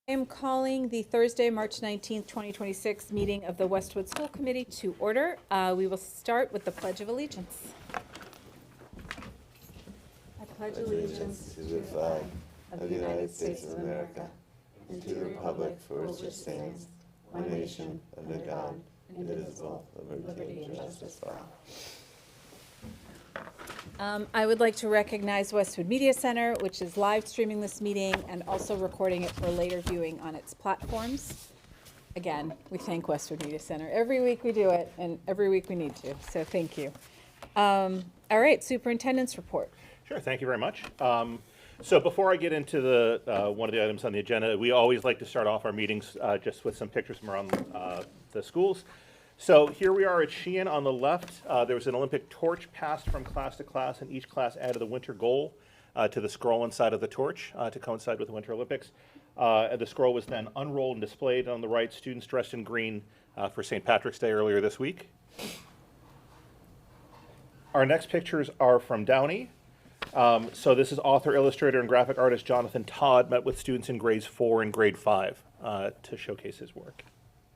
I am calling the Thursday, March 19th, 2026 meeting of the Westwood School Committee to order. We will start with the Pledge of Allegiance. I pledge allegiance to the flag of the United States of America and to the republic for which it stands, one nation, under God, indivisible, with liberty and justice for all. I would like to recognize Westwood Media Center, which is live streaming this meeting and also recording it for later viewing on its platforms. Again, we thank Westwood Media Center. Every week we do it, and every week we need to, so thank you. All right, Superintendent's report. Sure, thank you very much. So before I get into the one of the items on the agenda, we always like to start off our meetings just with some pictures from around the schools. So here we are at Sheehan on the left. There was an Olympic torch passed from class to class, and each class added the winter goal to the scroll inside of the torch to coincide with the Winter Olympics. The scroll was then unrolled and displayed. On the right, students dressed in green for St. Patrick's Day earlier this week. Our next pictures are from Downey. So this is author, illustrator, and graphic artist Jonathan Todd met with students in grades 4 and grade 5 to showcase his work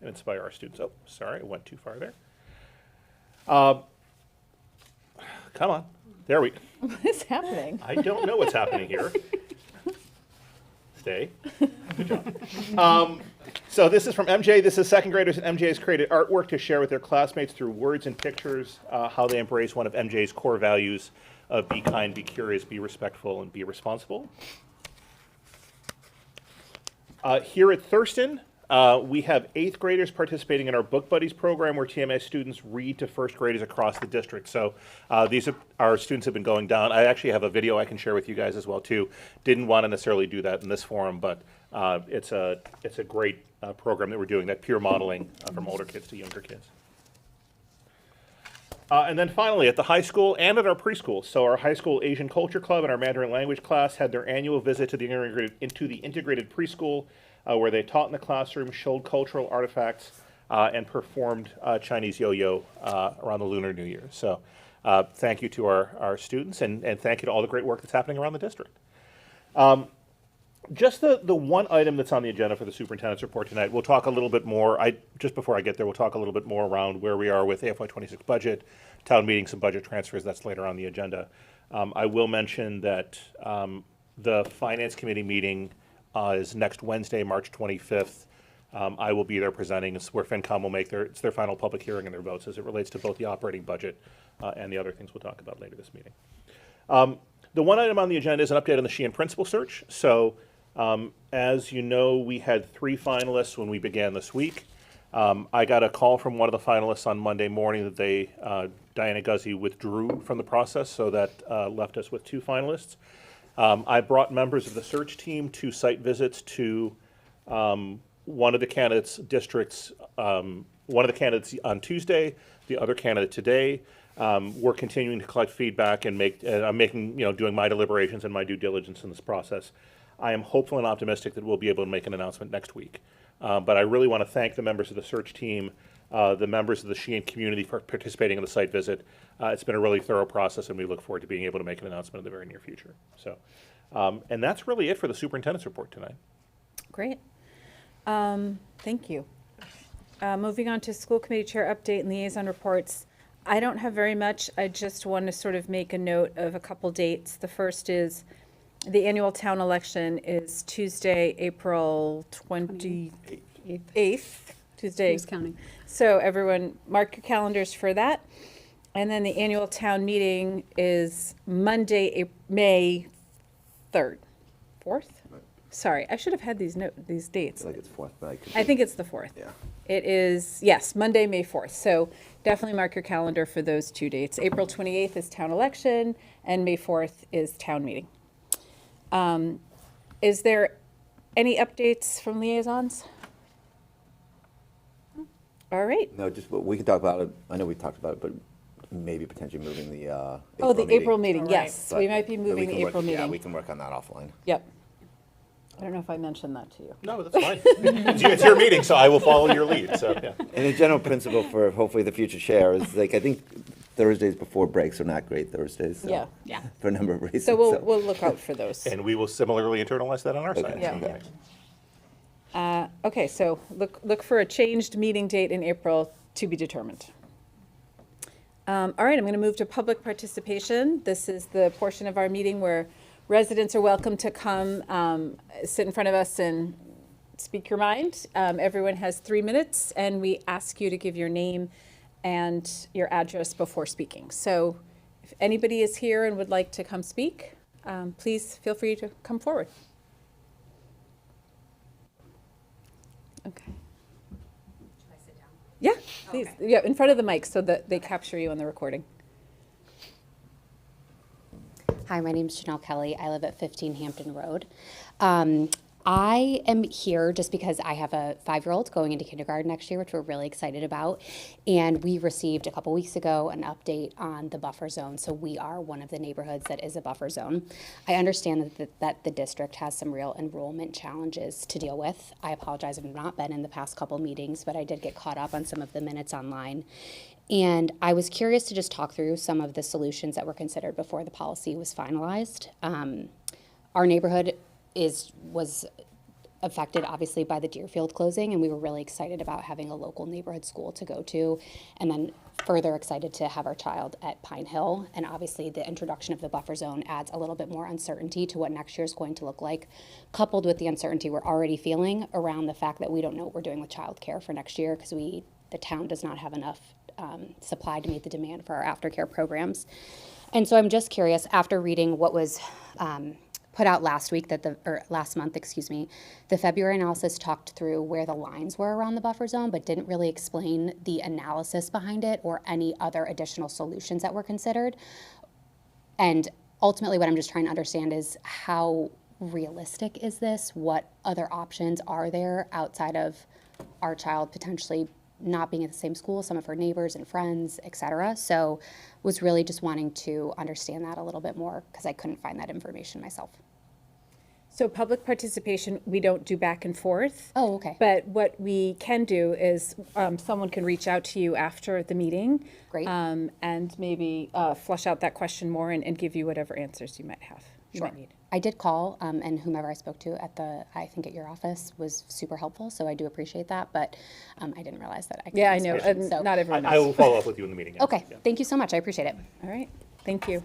and inspire our students. Oh, sorry, I went too far there. Come on, there we go. What is happening? I don't know what's happening here. Stay. Good job. So this is from MJ. This is second graders, and MJ has created artwork to share with their classmates through words and pictures how they embrace one of MJ's core values of be kind, be curious, be respectful, and be responsible. Here at Thurston, we have 8th graders participating in our Book Buddies program, where TMA students read to first graders across the district. So these are, our students have been going down. I actually have a video I can share with you guys as well too. Didn't want to necessarily do that in this forum, but it's a great program that we're doing, that peer modeling from older kids to younger kids. And then finally, at the high school and at our preschool. So our high school Asian Culture Club and our Mandarin language class had their annual visit to the integrated preschool, where they taught in the classroom, showed cultural artifacts, and performed Chinese yo-yo around the Lunar New Year. So thank you to our students, and thank you to all the great work that's happening around the district. Just the one item that's on the agenda for the superintendent's report tonight, we'll talk a little bit more, just before I get there, we'll talk a little bit more around where we are with the FY26 budget, town meetings, and budget transfers. That's later on the agenda. I will mention that the Finance Committee meeting is next Wednesday, March 25th. I will be there presenting. It's where FinCom will make their final public hearing and their votes as it relates to both the operating budget and the other things we'll talk about later this meeting. The one item on the agenda is an update on the Sheehan principal search. So as you know, we had 3 finalists when we began this week. I got a call from one of the finalists on Monday morning that they, Diana Guzzi, withdrew from the process, so that left us with 2 finalists. I brought members of the search team to site visits to one of the candidates' districts, one of the candidates on Tuesday, the other candidate today. We're continuing to collect feedback and I'm making, doing my deliberations and my due diligence in this process. I am hopeful and optimistic that we'll be able to make an announcement next week. But I really want to thank the members of the search team, the members of the Sheehan community for participating in the site visit. It's been a really thorough process, and we look forward to being able to make an announcement in the very near future. So, and that's really it for the superintendent's report tonight. Great. Thank you. Moving on to school committee chair update and liaison reports. I don't have very much. I just want to sort of make a note of a couple dates. The first is the annual town election is Tuesday, April 28th. Tuesday. Who's counting? So everyone mark your calendars for that. And then the annual town meeting is Monday, May 3rd. 4th? Sorry, I should have had these dates. I feel like it's 4th, but I think it's the 4th. Yeah. It is, yes, Monday, May 4th. So definitely mark your calendar for those 2 dates. April 28th is town election, and May 4th is town meeting. Is there any updates from liaisons? All right. No, just we can talk about it. I know we talked about it, but maybe potentially moving the April meeting, All right. yes. But- We might be but moving we the can April work, Yeah, meeting. we can work on that offline. Yep. I don't know if I mentioned that to you. No, that's fine. It's your meeting, so I will follow your lead. So, yeah. And the general principle for hopefully the future chair is I think Thursdays before breaks are not great Thursdays. So, Yeah. Yeah. For a number of reasons. So we'll look out for those. And we will similarly internalize that on our side. Yeah. Okay. Okay, so look for a changed meeting date in April to be determined. All right, I'm going to move to public participation. This is the portion of our meeting where residents are welcome to come sit in front of us and speak your mind. Everyone has 3 minutes, and we ask you to give your name and your address before speaking. So if anybody is here and would like to come speak, please feel free to come forward. Okay. Should I sit down? Yeah, please. Okay. Yeah, in front of the mic so that they capture you on the recording. Hi, my name is Janelle Kelly. I live at 15 Hampton Road. I am here just because I have a 5-year-old going into kindergarten next year, which we're really excited about. And we received a couple weeks ago an update on the buffer zone. So we are one of the neighborhoods that is a buffer zone. I understand that the district has some real enrollment challenges to deal with. I apologize, I've not been in the past couple meetings, but I did get caught up on some of the minutes online. And I was curious to just talk through some of the solutions that were considered before the policy was finalized. Our neighborhood was affected obviously by the Deerfield closing, and we were really excited about having a local neighborhood school to go to, and then further excited to have our child at Pine Hill. And obviously the introduction of the buffer zone adds a little bit more uncertainty to what next year is going to look like, coupled with the uncertainty we're already feeling around the fact that we don't know what we're doing with childcare for next year because the town does not have enough supply to meet the demand for our aftercare programs. And so I'm just curious, after reading what was put out last month, the February analysis talked through where the lines were around the buffer zone, but didn't really explain the analysis behind it or any other additional solutions that were considered. And ultimately what I'm just trying to understand is how realistic is this? What other options are there outside of our child potentially not being at the same school, some of her neighbors and friends, et cetera? So was really just wanting to understand that a little bit more because I couldn't find that information myself. So public participation, we don't do back and forth. Oh, okay. But what we can do is someone can reach out to you after the meeting. Great. And maybe flush out that question more and give you whatever answers you might have, you might need. I did call, and whomever I spoke to at your office was super helpful, so I do appreciate that, but I didn't realize that I could Yeah, I ask know, questions, so- not everyone I knows. will follow up with you in the meeting. Okay, Yeah. thank you so much, I appreciate it. All right, thank you.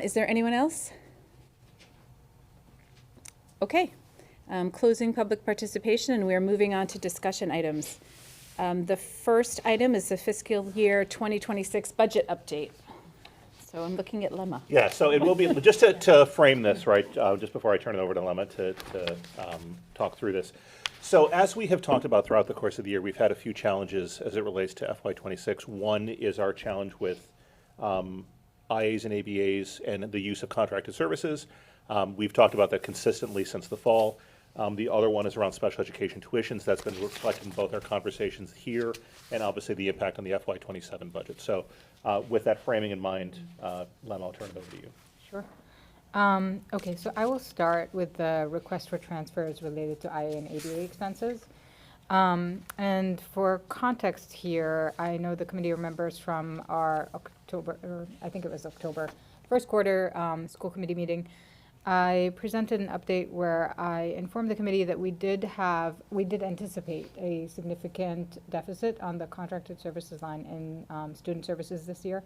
Is there anyone else? Okay, closing public participation, and we are moving on to discussion items. The first item is the fiscal year 2026 budget update. So I'm looking at Lemma. Yeah, so it will be, just to frame this, right, just before I turn it over to Lemma to talk through this. So as we have talked about throughout the course of the year, we've had a few challenges as it relates to FY26. One is our challenge with IAs and ABAs and the use of contracted services. We've talked about that consistently since the fall. The other one is around special education tuitions. That's been reflected in both our conversations here and obviously the impact on the FY27 budget. So with that framing in mind, Len, I'll turn it over to you. Sure. Okay, so I will start with the request for transfers related to IA and ABA expenses. And for context here, I know the committee remembers from our October, first quarter school committee meeting, I presented an update where I informed the committee that we did anticipate a significant deficit on the contracted services line in student services this year.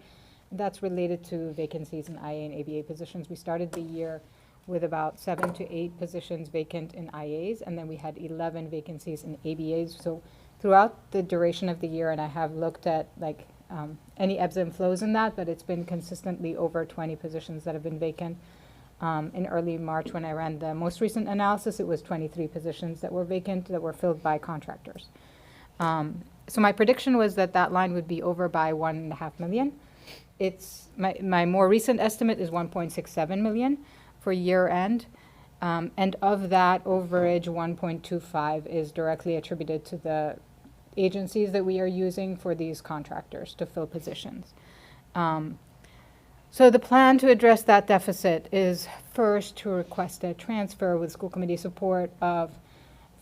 That's related to vacancies in IA and ABA positions. We started the year with about 7 to 8 positions vacant in IAs, and then we had 11 vacancies in ABAs. So throughout the duration of the year, and I have looked at any ebbs and flows in that, but it's been consistently over 20 positions that have been vacant. In early March, when I ran the most recent analysis, it was 23 positions that were vacant that were filled by contractors. So my prediction was that line would be over by $1.5 million. It's my more recent estimate is 1.67 million for year end. And of that overage, 1.25 is directly attributed to the agencies that we are using for these contractors to fill positions. So the plan to address that deficit is first to request a transfer with school committee support of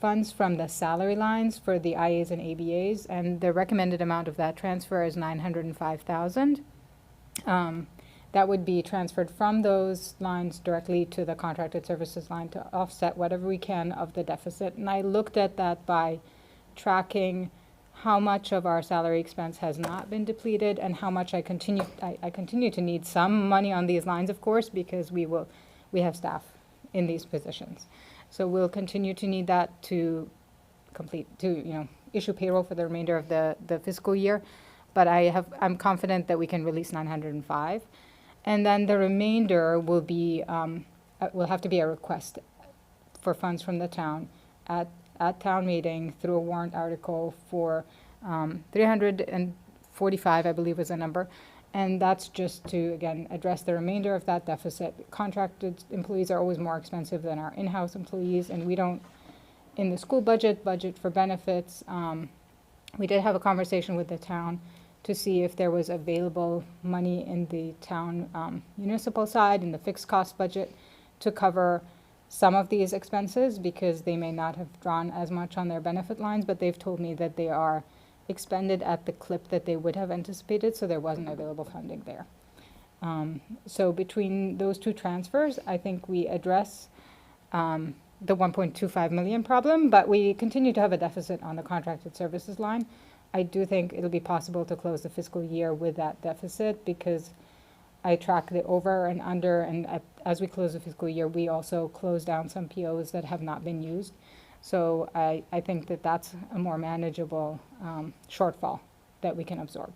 funds from the salary lines for the IAs and ABAs, and the recommended amount of that transfer is $905,000. that would be transferred from those lines directly to the contracted services line to offset whatever we can of the deficit. And I looked at that by tracking how much of our salary expense has not been depleted and how much I continue to need some money on these lines, of course, because we have staff in these positions. So we'll continue to need that to issue payroll for the remainder of the fiscal year. But I'm confident that we can release 905. And then the remainder will have to be a request for funds from the town at town meeting through a warrant article for 345, I believe was the number. And that's just to, again, address the remainder of that deficit. Contracted employees are always more expensive than our in-house employees, and we don't, in the school budget for benefits, we did have a conversation with the town to see if there was available money in the town municipal side, in the fixed cost budget, to cover some of these expenses, because they may not have drawn as much on their benefit lines, but they've told me that they are expended at the clip that they would have anticipated, so there wasn't available funding there. So between those two transfers, I think we address the 1.25 million problem, but we continue to have a deficit on the contracted services line. I do think it'll be possible to close the fiscal year with that deficit, because I track the over and under, and as we close the fiscal year, we also close down some POs that have not been used. So I think that that's a more manageable shortfall that we can absorb.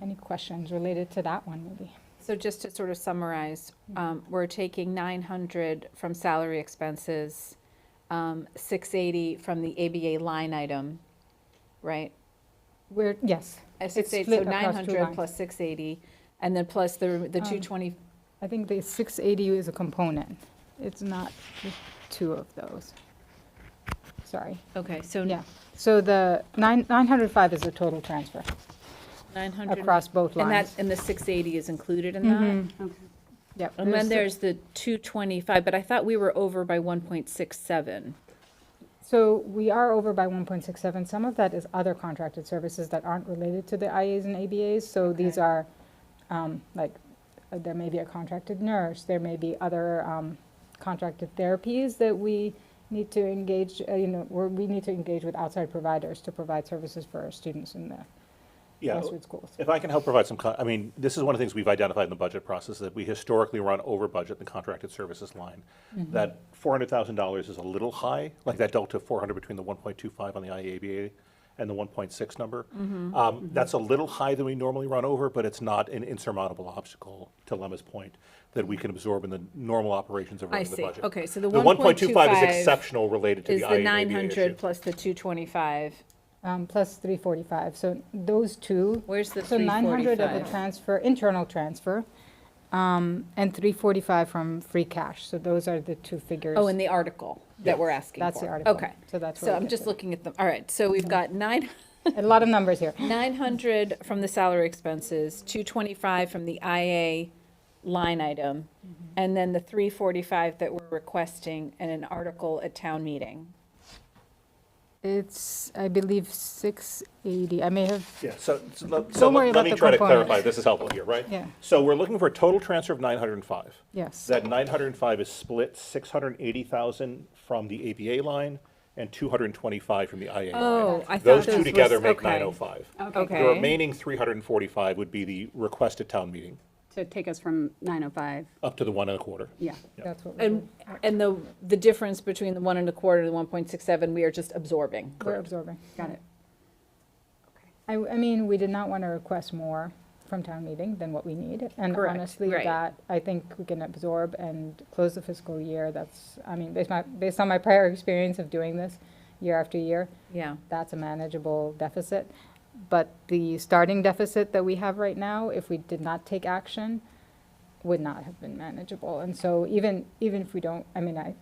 Any questions related to that one, maybe? So just to sort of summarize, we're taking 900 from salary expenses, 680 from the ABA line item, right? Yes. At It's 680, so split across two 900 lines. plus 680, and then plus the 220. I think the 680 is a component. It's not the two of those. Sorry. Okay, so Yeah. So the 905 is the total transfer 900 across both and lines. the 680 is included in that. Okay. Yep. And then there's the 225, but I thought we were over by 1.67. So we are over by 1.67. Some of that is other contracted services that aren't related to the IAs and ABAs. So these are there may be a contracted nurse, there may be other contracted therapies that we need to engage, where we need to engage with outside providers to provide services for our students in the grassroots schools. If I can help provide some, this is one of the things we've identified in the budget process, that we historically run over budget in the contracted services line. That $400,000 is a little high, like that delta 400 between the 1.25 on the IABA and the 1.6 number. That's a little high than we normally run over, but it's not an insurmountable obstacle, to Lemma's point, that we can absorb in the normal operations of I running the see. budget. Okay, so the 1.25 is 1.25 exceptional related to is the the IABA 900 issue. plus the 225. Plus 345. So those two. Where's the So 900 of the 345? transfer, internal transfer, and 345 from free cash. So those are the two figures. Oh, in the article that we're asking for. That's the article. Okay. So that's So where we I'm get just to. looking at them. All right, so we've got A lot of numbers here. 900 from the salary expenses, 225 from the IA line item, and then the 345 that we're requesting in an article at town meeting. It's, I believe, 680. I may have, Yeah, so Don't worry let about me the try to components. clarify, this is helpful here, right? Yeah. So we're looking for a total transfer of 905. yes. That 905 is split 680,000 from the ABA line and 225 from the IA Oh, line. I thought Those this two was- together make okay. 905. Okay. The remaining 345 would be the requested town meeting, To take us from 905, up to the 1.25. yeah. That's what we're doing. And the difference between the 1.25 and the 1.67, we are just absorbing. We're absorbing. Got it. I mean, we did not want to request more from town meeting than what we need. And Correct, honestly, right. that I think we can absorb and close the fiscal year. That's, I mean, based on my prior experience of doing this year after year, Yeah. that's a manageable deficit. But the starting deficit that we have right now, if we did not take action, would not have been manageable. And so even if we don't, I mean, I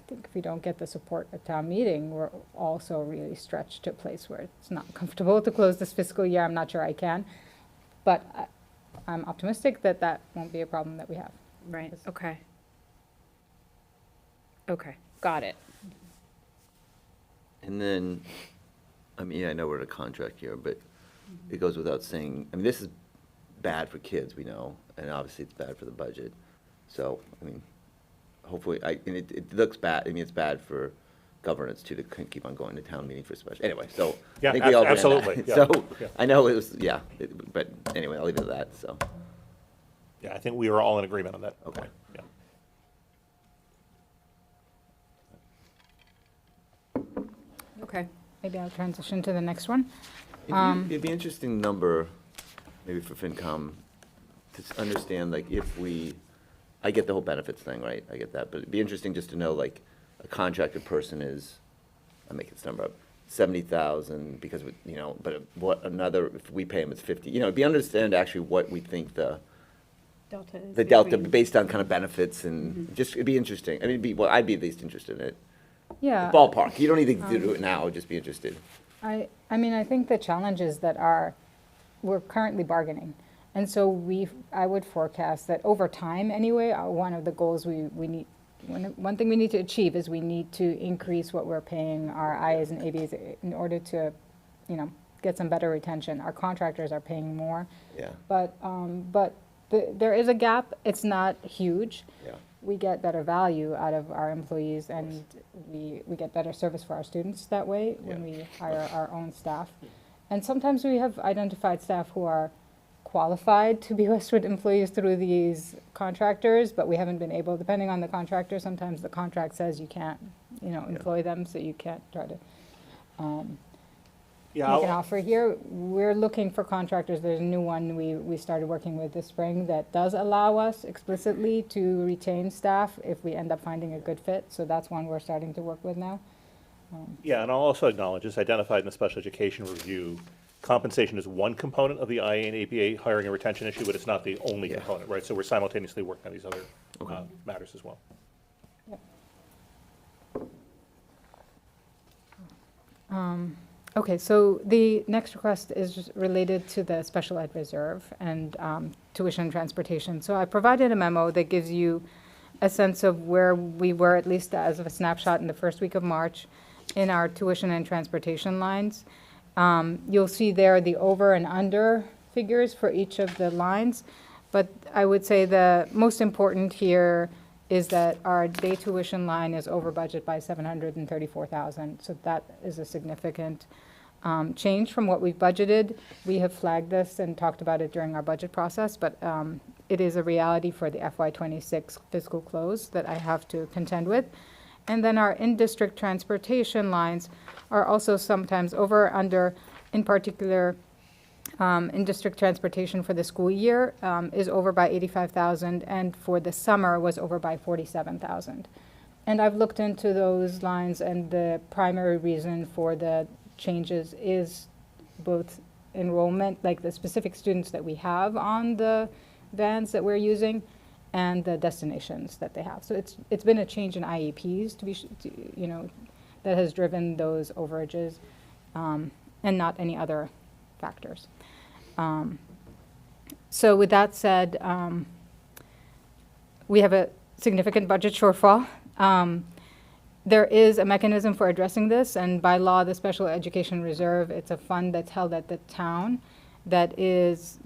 think if we don't get the support at town meeting, we're also really stretched to a place where it's not comfortable to close this fiscal year. I'm not sure I can. But I'm optimistic that that won't be a problem that we have. Right, okay. Okay, got it. And then, I mean, I know we're in a contract here, but it goes without saying, I mean, this is bad for kids, we know, and obviously it's bad for the budget. So, I mean, hopefully, and it looks bad, I mean, it's bad for governance too, to keep on going to town meeting for special, anyway, so. Yeah, I think we all get in that. absolutely, yeah, So, yeah. I know it was, but anyway, I'll leave it at that, so. Yeah, I think we were all in agreement on that. Okay. point, yeah. Okay. Maybe I'll transition to the next one. It'd be an interesting number, maybe for FinCom, to understand, like, if we, I get the whole benefits thing, right? I get that, but it'd be interesting just to know, like, a contracted person is, I'm making this number up, 70,000, because, you know, but what another, if we pay them, it's 50. You know, it'd be understand actually what we think the delta, based on kind of benefits, and just, it'd be interesting. I mean, I'd be at least interested in it. Yeah. Ballpark, you don't need to do it now, just be interested. I mean, I think the challenges that we're currently bargaining. And so I would forecast that over time anyway, one of the goals we need, one thing we need to achieve is we need to increase what we're paying our IAs and ABAs in order to, you know, get some better retention. Our contractors are paying more. Yeah. But there is a gap. It's not huge. Yeah. We get better value out of our employees, and we get better service for our students that way when we hire our own staff. And sometimes we have identified staff who are qualified to be Westwood employees through these contractors, but we haven't been able, depending on the contractor, sometimes the contract says you can't, you know, employ them, so you can't try to make an offer here. We're looking for contractors. There's a new one we started working with this spring that does allow us explicitly to retain staff if we end up finding a good fit. So that's one we're starting to work with now. Yeah, and I'll also acknowledge, it's identified in the special education review, compensation is one component of the IA and ABA hiring and retention issue, but it's not the only component, right? So we're simultaneously working on these other matters as well. Yep. Okay, so the next request is just related to the special ed reserve and tuition and transportation. So I provided a memo that gives you a sense of where we were, at least as of a snapshot in the first week of March, in our tuition and transportation lines. You'll see there the over and under figures for each of the lines, but I would say the most important here is that our day tuition line is over budget by $734,000. So that is a significant change from what we've budgeted. We have flagged this and talked about it during our budget process, but it is a reality for the FY26 fiscal close that I have to contend with. And then our in-district transportation lines are also sometimes over or under. In particular, in-district transportation for the school year is over by $85,000, and for the summer was over by $47,000. And I've looked into those lines, and the primary reason for the changes is both enrollment, like the specific students that we have on the vans that we're using, and the destinations that they have. So it's been a change in IEPs you know, that has driven those overages, and not any other factors. So with that said, we have a significant budget shortfall. There is a mechanism for addressing this, and by law, the Special Education Reserve, it's a fund that's held at the town. This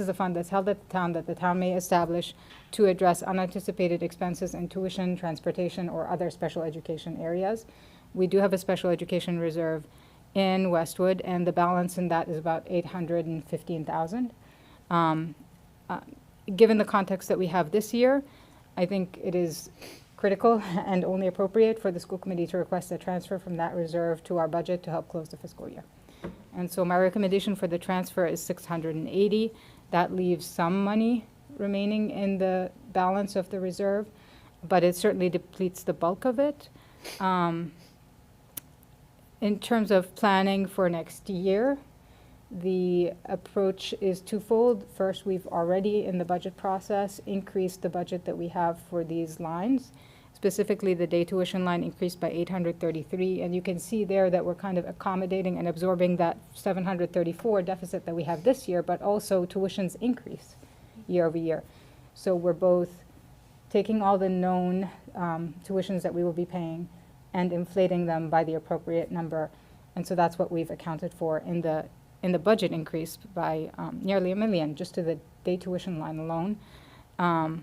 is a fund that's held at the town that the town may establish to address unanticipated expenses in tuition, transportation, or other special education areas. We do have a special education reserve in Westwood, and the balance in that is about $815,000. Given the context that we have this year, I think it is critical and only appropriate for the school committee to request a transfer from that reserve to our budget to help close the fiscal year. And so my recommendation for the transfer is $680. That leaves some money remaining in the balance of the reserve, but it certainly depletes the bulk of it. In terms of planning for next year, the approach is twofold. First, we've already, in the budget process, increased the budget that we have for these lines. Specifically, the day tuition line increased by $833, and you can see there that we're kind of accommodating and absorbing that $734 deficit that we have this year, but also tuitions increase year over year. So we're both taking all the known tuitions that we will be paying and inflating them by the appropriate number. And so that's what we've accounted for in the in the budget increased by nearly $1 million, just to the day tuition line alone.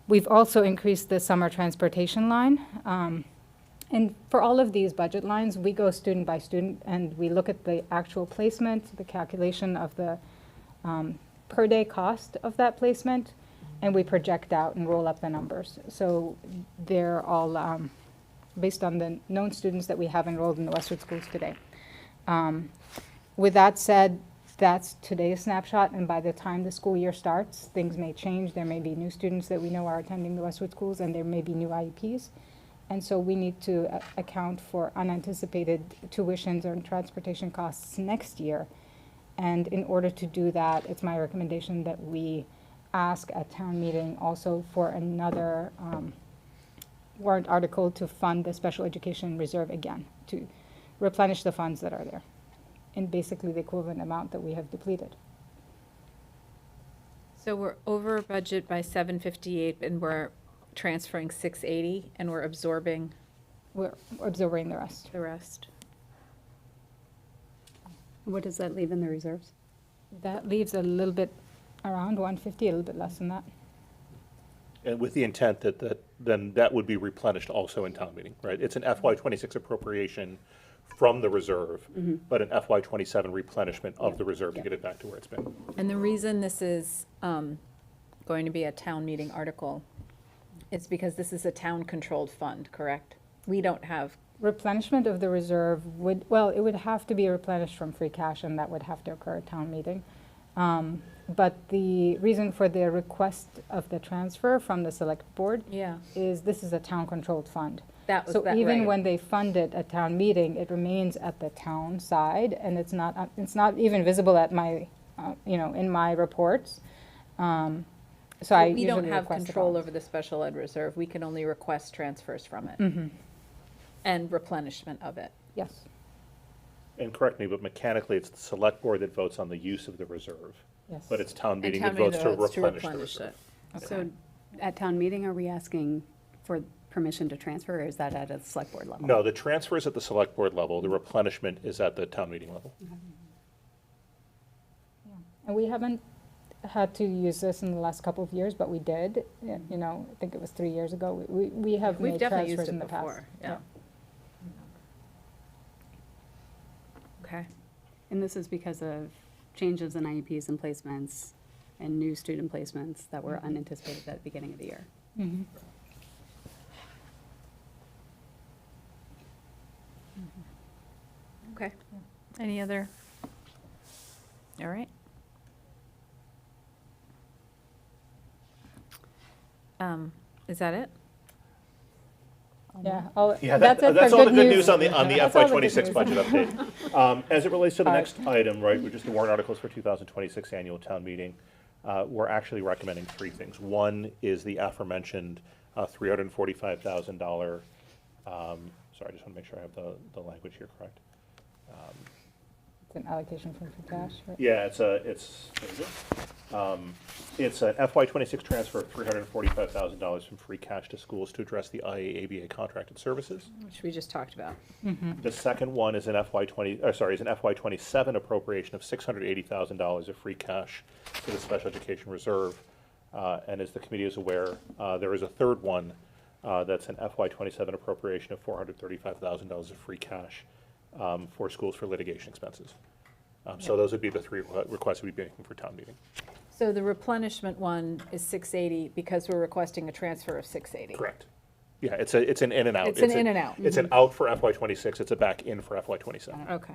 We've also increased the summer transportation line. And for all of these budget lines, we go student by student, and we look at the actual placement, the calculation of the per day cost of that placement, and we project out and roll up the numbers. So they're all based on the known students that we have enrolled in the Westwood schools today. With that said, that's today's snapshot, and by the time the school year starts, things may change. There may be new students that we know are attending the Westwood schools, and there may be new IEPs. And so we need to account for unanticipated tuitions or transportation costs next year. And in order to do that, it's my recommendation that we ask at town meeting also for another warrant article to fund the special education reserve again, to replenish the funds that are there in basically the equivalent amount that we have depleted. So we're over budget by 758, and we're transferring 680, and we're absorbing We're absorbing the rest. the rest. What does that leave in the reserves? That leaves a little bit around 150, a little bit less than that. And with the intent that then that would be replenished also in town meeting, right? It's an FY '26 appropriation from the reserve, but an FY '27 replenishment of the reserve to get it back to where it's been. And the reason this is going to be a town meeting article is because this is a town-controlled fund, correct? We don't have, Replenishment of the reserve would, well, it would have to be replenished from free cash, and that would have to occur at town meeting. But the reason for the request of the transfer from the select board yeah, is this is a town-controlled fund. that was So that, even right. when they fund it at town meeting, it remains at the town side, and it's not even visible at my, in my reports. So I We don't usually have request the control funds. over the special ed reserve. We can only request transfers from it Mhm. and replenishment of it. Yes. And correct me, but mechanically, it's the select board that votes on the use of the reserve, Yes. but it's town And meeting town that votes to votes replenish the reserve. it. So at town meeting, are we asking for permission to transfer, or is that at a select board level? No, the transfer is at the select board level, the replenishment is at the town meeting level. And we haven't had to use this in the last couple of years, but we did, I think it was 3 years ago. We have We've made definitely transfers used in it the past. before, yeah. Okay. And this is because of changes in IEPs and placements and new student placements that were unanticipated at the beginning of the year. Mhm. Okay. Any other? All right. Is that it? Yeah, Yeah, that's all the good news on the That's all FY the good '26 news. budget update. As it relates to the All right. next item, right, which is the warrant articles for 2026 annual town meeting, we're actually recommending three things. One is the aforementioned $345,000, sorry, I just want to make sure I have the language here correct. It's an allocation from free cash, right? Yeah, there you go. It's an FY '26 transfer of $345,000 from free cash to schools to address the IA-ABA contracted services. Which we just talked about. The second one is an FY '27 appropriation of $680,000 of free cash to the special education reserve. And as the committee is aware, there is a third one that's an FY '27 appropriation of $435,000 of free cash for schools for litigation expenses. So those would be the three requests we'd be making for town meeting. So the replenishment one is 680 because we're requesting a transfer of 680. Correct. Yeah, it's an in and out. It's an in and out. It's an out for FY '26, it's a back in for FY '27. Okay.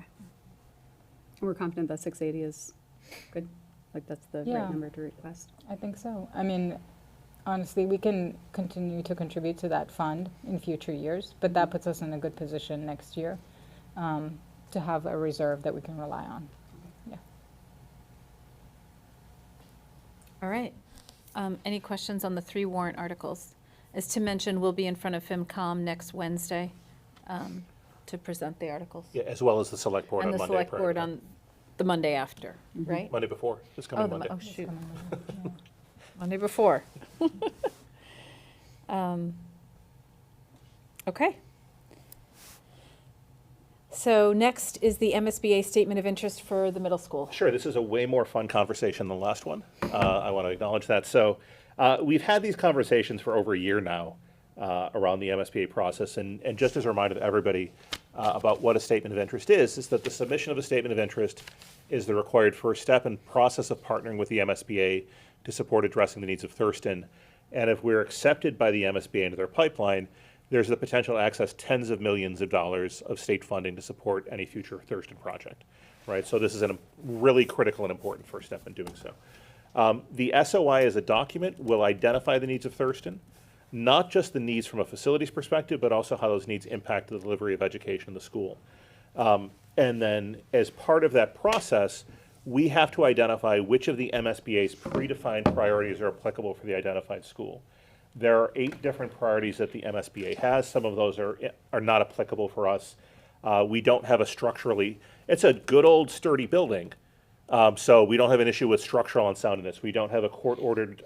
We're confident that 680 is good, like that's the Yeah. right number to request. I think so. I mean, honestly, we can continue to contribute to that fund in future years, but that puts us in a good position next year to have a reserve that we can rely on. Yeah. All right. Any questions on the three warrant articles? As Tim mentioned, we'll be in front of FinCom next Wednesday to present the articles. Yeah, as well as the select board on And the Monday. select prior board to- on the Monday after, right? Monday before, this Oh, coming Monday. oh, shoot. Monday before. Okay. So next is the MSBA statement of interest for the middle school. Sure, this is a way more fun conversation than the last one. I want to acknowledge that. So we've had these conversations for over a year now around the MSBA process. And just as a reminder to everybody about what a statement of interest is that the submission of a statement of interest is the required first step in process of partnering with the MSBA to support addressing the needs of Thurston. And if we're accepted by the MSBA into their pipeline, there's the potential to access tens of millions of dollars of state funding to support any future Thurston project, right? So this is a really critical and important first step in doing so. The SOI as a document will identify the needs of Thurston, not just the needs from a facilities perspective, but also how those needs impact the delivery of education in the school. And then as part of that process, we have to identify which of the MSBA's predefined priorities are applicable for the identified school. There are 8 different priorities that the MSBA has. Some of those are not applicable for us. We don't have a structurally, it's a good old sturdy building, so we don't have an issue with structural unsoundness. We don't have a court-ordered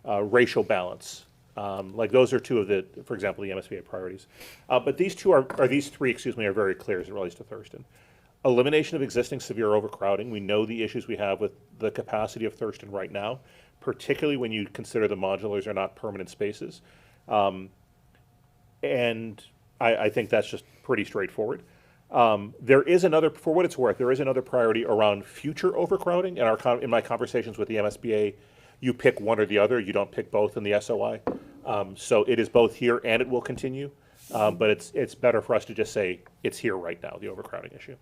racial balance. Like those are 2 of the, for example, the MSBA priorities. But these 3, are very clear as it relates to Thurston. Elimination of existing severe overcrowding. We know the issues we have with the capacity of Thurston right now, particularly when you consider the modulars are not permanent spaces. And I think that's just pretty straightforward. There is another, for what it's worth, there is another priority around future overcrowding. In my conversations with the MSBA, you pick one or the other. You don't pick both in the SOI. So it is both here and it will continue. But it's better for us to just say it's here right now, the overcrowding issue.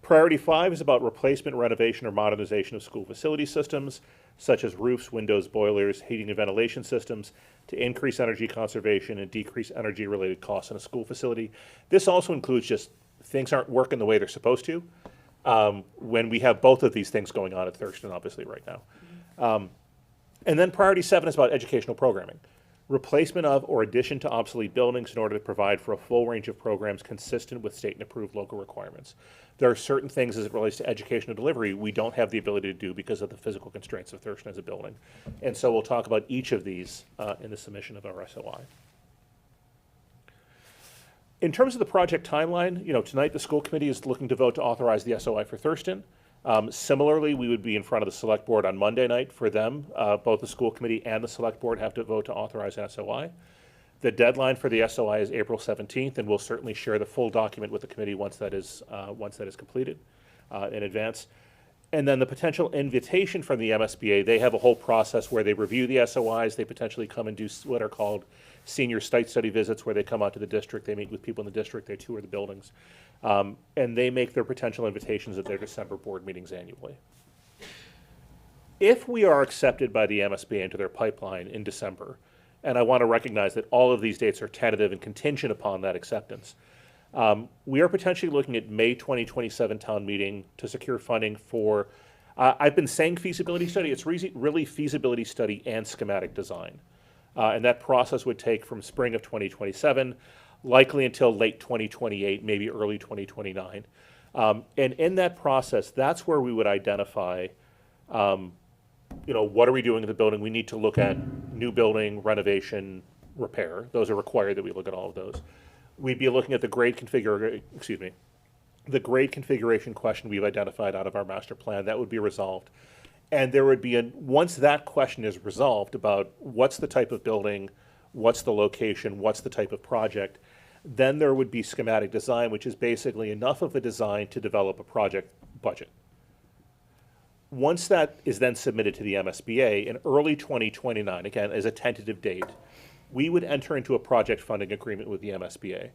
Priority 5 is about replacement, renovation, or modernization of school facility systems, such as roofs, windows, boilers, heating and ventilation systems, to increase energy conservation and decrease energy-related costs in a school facility. This also includes just things aren't working the way they're supposed to, when we have both of these things going on at Thurston, obviously, right now. And then priority 7 is about educational programming. Replacement of or addition to obsolete buildings in order to provide for a full range of programs consistent with state and approved local requirements. There are certain things as it relates to educational delivery we don't have the ability to do because of the physical constraints of Thurston as a building. And so we'll talk about each of these in the submission of our SOI. In terms of the project timeline, tonight the school committee is looking to vote to authorize the SOI for Thurston. Similarly, we would be in front of the select board on Monday night for them. Both the school committee and the select board have to vote to authorize an SOI. The deadline for the SOI is April 17th, and we'll certainly share the full document with the committee once that is completed in advance. And then the potential invitation from the MSBA, they have a whole process where they review the SOIs. They potentially come and do what are called senior site study visits, where they come out to the district, they meet with people in the district, they tour the buildings. And they make their potential invitations at their December board meetings annually. If we are accepted by the MSBA into their pipeline in December, and I want to recognize that all of these dates are tentative and contingent upon that acceptance, we are potentially looking at May 2027 town meeting to secure funding for, I've been saying feasibility study, it's really feasibility study and schematic design. And that process would take from spring of 2027, likely until late 2028, maybe early 2029. And in that process, that's where we would identify, what are we doing in the building? We need to look at new building, renovation, repair. Those are required that we look at all of those. We'd be looking at the grade configuration question we've identified out of our master plan. That would be resolved. And there would be, once that question is resolved about what's the type of building, what's the location, what's the type of project, then there would be schematic design, which is basically enough of a design to develop a project budget. Once that is then submitted to the MSBA in early 2029, again, as a tentative date, we would enter into a project funding agreement with the MSBA.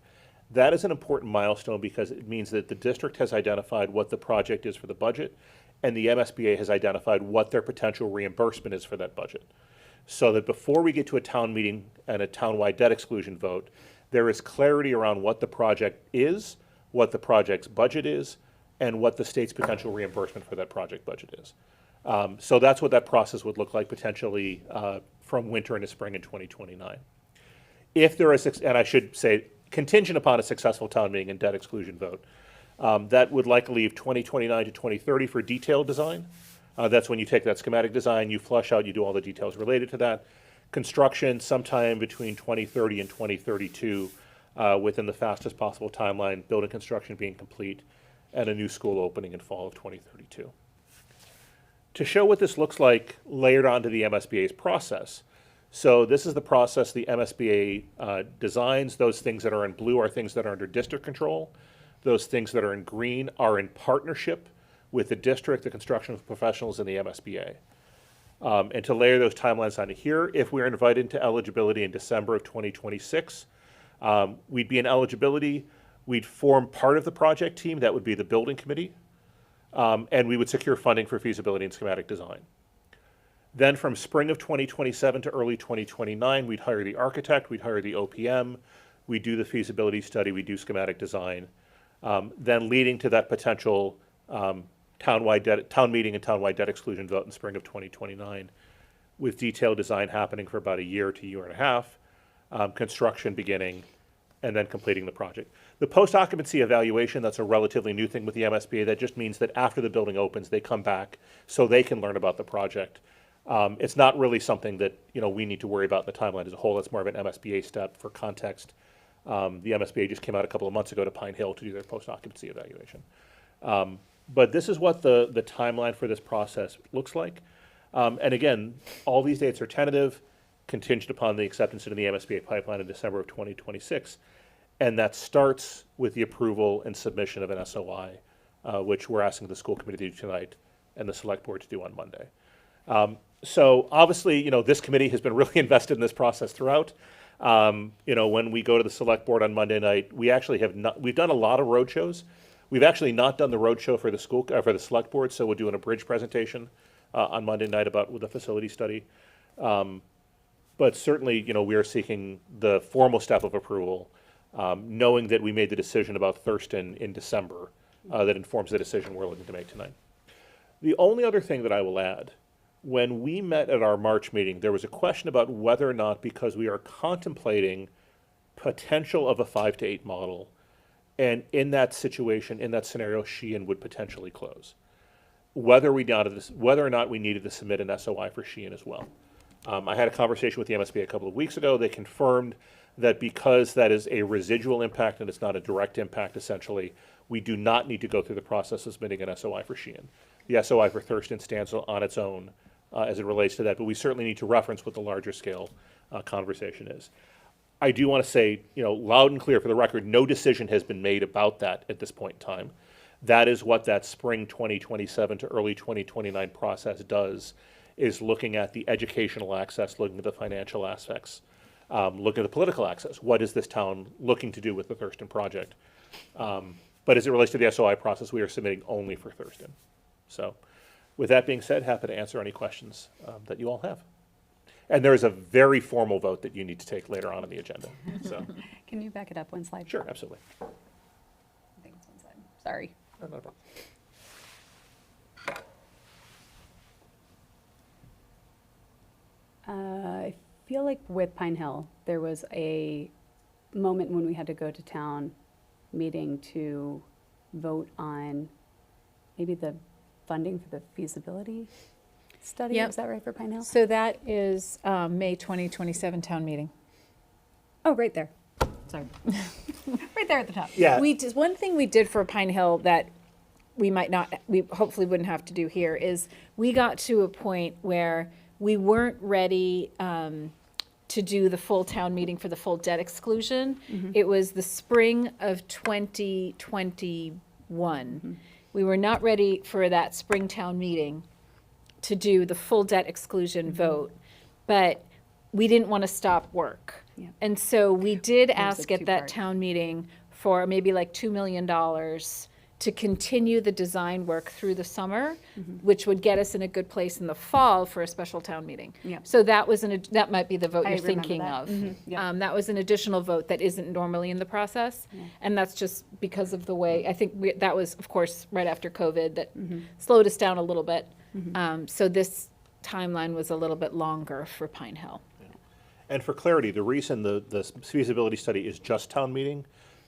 That is an important milestone because it means that the district has identified what the project is for the budget, and the MSBA has identified what their potential reimbursement is for that budget. So that before we get to a town meeting and a townwide debt exclusion vote, there is clarity around what the project is, what the project's budget is, and what the state's potential reimbursement for that project budget is. So that's what that process would look like potentially from winter into spring in 2029. If there is, and I should say, contingent upon a successful town meeting and debt exclusion vote, that would likely leave 2029 to 2030 for detailed design. That's when you take that schematic design, you flush out, you do all the details related to that. Construction sometime between 2030 and 2032, within the fastest possible timeline, building construction being complete, and a new school opening in fall of 2032. To show what this looks like layered onto the MSBA's process, so this is the process the MSBA designs. Those things that are in blue are things that are under district control. Those things that are in green are in partnership with the district, the construction professionals, and the MSBA. And to layer those timelines onto here, if we're invited into eligibility in December of 2026, we'd be in eligibility, we'd form part of the project team, that would be the building committee, and we would secure funding for feasibility and schematic design. Then from spring of 2027 to early 2029, we'd hire the architect, we'd hire the OPM, we'd do the feasibility study, we'd do schematic design, then leading to that potential town meeting and townwide debt exclusion vote in spring of 2029, with detailed design happening for about a year to a year and a half, construction beginning, and then completing the project. The post-occupancy evaluation, that's a relatively new thing with the MSBA. That just means that after the building opens, they come back so they can learn about the project. It's not really something that we need to worry about in the timeline as a whole. It's more of an MSBA step. For context, the MSBA just came out a couple of months ago to Pine Hill to do their post-occupancy evaluation. But this is what the timeline for this process looks like. And again, all these dates are tentative, contingent upon the acceptance into the MSBA pipeline in December of 2026. And that starts with the approval and submission of an SOI, which we're asking the school committee to do tonight and the select board to do on Monday. So obviously, this committee has been really invested in this process throughout. When we go to the select board on Monday night, we actually we've done a lot of road shows. We've actually not done the road show for the for the select board, so we're doing a bridge presentation on Monday night with the facility study. But certainly, we are seeking the formal step of approval, knowing that we made the decision about Thurston in December, that informs the decision we're looking to make tonight. The only other thing that I will add, when we met at our March meeting, there was a question about whether or not, because we are contemplating potential of a 5 to 8 model, and in that situation, in that scenario, Sheehan would potentially close. Whether or not we needed to submit an SOI for Sheehan as well. I had a conversation with the MSBA a couple of weeks ago. They confirmed that because that is a residual impact and it's not a direct impact, essentially, we do not need to go through the process of submitting an SOI for Sheehan. The SOI for Thurston stands on its own as it relates to that, but we certainly need to reference what the larger scale conversation is. I do want to say, loud and clear for the record, no decision has been made about that at this point in time. That is what that spring 2027 to early 2029 process does, is looking at the educational access, looking at the financial aspects, looking at the political access. What is this town looking to do with the Thurston project? But as it relates to the SOI process, we are submitting only for Thurston. So with that being said, happy to answer any questions that you all have. And there is a very formal vote that you need to take later on in the agenda. So, Can you back it up one slide? sure, absolutely. I think it's one slide. Sorry. No, not a problem. I feel like with Pine Hill, there was a moment when we had to go to town meeting to vote on maybe the funding for the feasibility study. Yep. Is that right for Pine Hill? So that is May 2027 town meeting. Oh, right there. Sorry. Right there at the top. Yeah. One thing we did for Pine Hill that we hopefully wouldn't have to do here is we got to a point where we weren't ready to do the full town meeting for the full debt exclusion. It was the spring of 2021. We were not ready for that spring town meeting to do the full debt exclusion vote, but we didn't want to stop work. Yeah. And so we did was a ask at that two-part. town meeting for maybe like $2 million to continue the design work through the summer, which would get us in a good place in the fall for a special town meeting. Yeah. So that was that might be the vote I you're remember thinking that. of. Yep. That was an additional vote that isn't normally in the process. And that's just because of the way, I think that was, of course, right after COVID that slowed us down a little bit. So this timeline was a little bit longer for Pine Hill. And for clarity, the reason the feasibility study is just town meeting,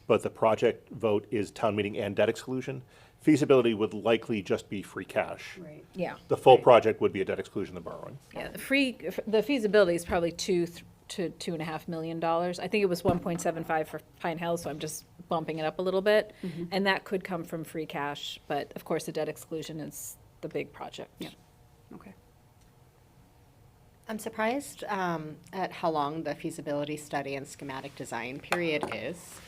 but the project vote is town meeting and debt exclusion, feasibility would likely just be free cash. Right. Yeah. The full project would be a debt exclusion and borrowing. Yeah, the feasibility is probably to $2.5 million. I think it was 1.75 for Pine Hill, so I'm just bumping it up a little bit. And that could come from free cash, but of course, the debt exclusion is the big project. Yeah. Okay. I'm surprised at how long the feasibility study and schematic design period is.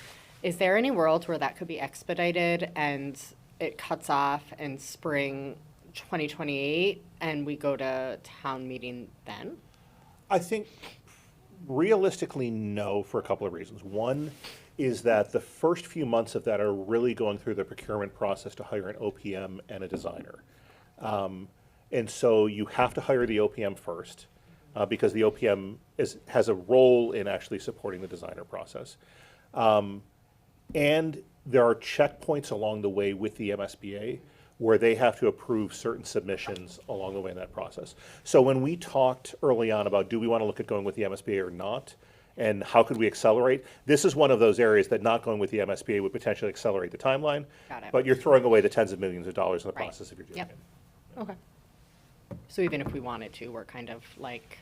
Is there any world where that could be expedited and it cuts off in spring 2028 and we go to town meeting then? I think realistically, no, for a couple of reasons. One is that the first few months of that are really going through the procurement process to hire an OPM and a designer. And so you have to hire the OPM first, because the OPM has a role in actually supporting the designer process. And there are checkpoints along the way with the MSBA where they have to approve certain submissions along the way in that process. So when we talked early on about do we want to look at going with the MSBA or not, and how could we accelerate, this is one of those areas that not going with the MSBA would potentially accelerate the timeline. Got it. But you're throwing away the tens of millions of dollars in the Right. process if you're doing Yep. it. Okay. So even if we wanted to, we're kind of like,